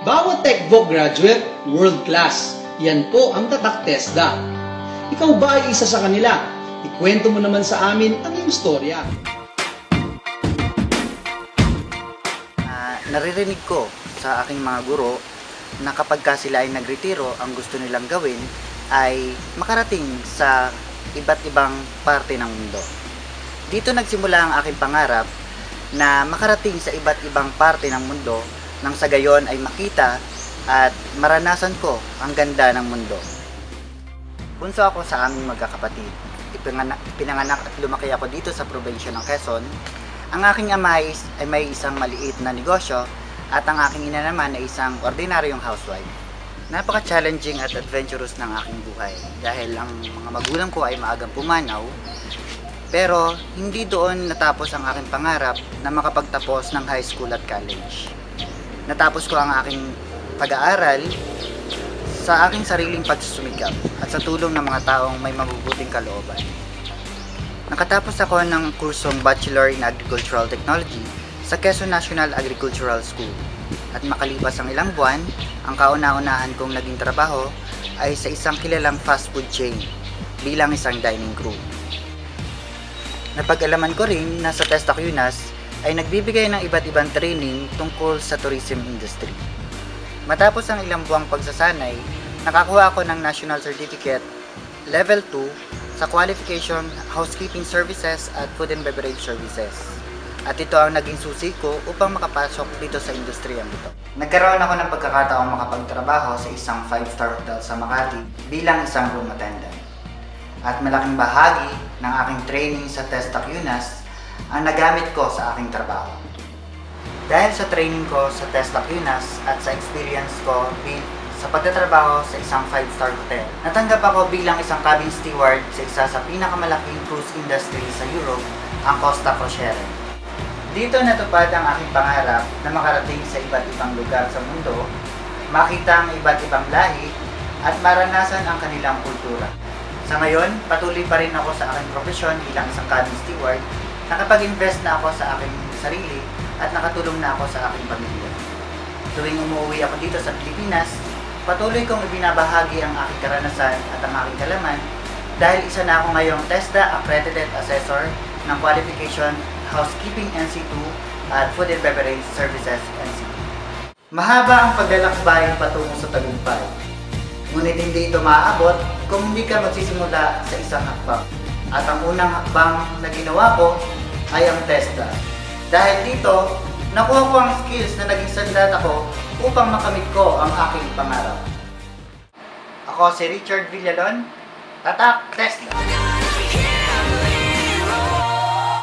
Bawat TechVoc graduate, world class. Yan po ang tatak TESDA. Ikaw ba ay isa sa kanila? Ikwento mo naman sa amin ang iyong storya. Naririnig ko sa aking mga guro na kapag sila ay nagretiro, ang gusto nilang gawin ay makarating sa iba't ibang parte ng mundo. Dito nagsimula ang aking pangarap na makarating sa iba't ibang parte ng mundo nang sa gayon ay makita at maranasan ko ang ganda ng mundo. Bunso ako sa aming magkakapatid. Pinanganak at lumaki ako dito sa probinsya ng Quezon. Ang aking ama ay may isang maliit na negosyo at ang aking ina naman ay isang ordinaryong housewife. Napaka-challenging at adventurous ng aking buhay dahil ang mga magulang ko ay maagang pumanaw, pero hindi doon natapos ang aking pangarap na makapagtapos ng high school at college. Natapos ko ang aking pag-aaral sa aking sariling pagsusumikap at sa tulong ng mga taong may mabubuting kalooban. Nakatapos ako ng kursong Bachelor in Agricultural Technology sa Quezon National Agricultural School. At makalipas ang ilang buwan, ang kauna-unahan kong naging trabaho ay sa isang kilalang fast food chain bilang isang dining crew. Napag-alaman ko rin na sa TESDA UNAS ay nagbibigay ng iba't ibang training tungkol sa tourism industry. Matapos ang ilang buwang pagsasanay, nakakuha ako ng National Certificate Level 2 sa Qualification Housekeeping Services at Food and Beverage Services. At ito ang naging susi ko upang makapasok dito sa industriyang ito. Nagkaroon ako ng pagkakataong makapagtrabaho sa isang 5-star hotel sa Makati bilang isang room attendant. At malaking bahagi ng aking training sa TESDA UNAS ang nagamit ko sa aking trabaho. Dahil sa training ko sa TESDA UNAS at sa experience ko sa pagtatrabaho sa isang 5-star hotel, natanggap ako bilang isang cabin steward sa isa sa pinakamalaking cruise industry sa Europe, ang Costa Crociere. Dito natupad ang aking pangarap na makarating sa iba't ibang lugar sa mundo, makita ang iba't ibang lahi, at maranasan ang kanilang kultura. Sa ngayon, patuloy pa rin ako sa aking profesyon bilang isang cabin steward, nakapag-invest na ako sa aking sarili at nakatulong na ako sa aking pamilya. Tuwing umuwi ako dito sa Pilipinas, patuloy kong ibinabahagi ang aking karanasan at ang aking kalaman dahil isa na ako ngayong TESDA Accredited Assessor ng Qualification Housekeeping NC2 at Food and Beverage Services NC2. Mahaba ang paglalakbay patungo sa tagumpay. Ngunit hindi ito maaabot kung hindi ka magsisimula sa isang hakbang. At ang unang hakbang na ginawa ko ay ang TESDA. Dahil dito, nakuha ko ang skills na naging sandat ako upang makamit ko ang aking pangarap. Ako si Richard Villalon, tatak TESDA!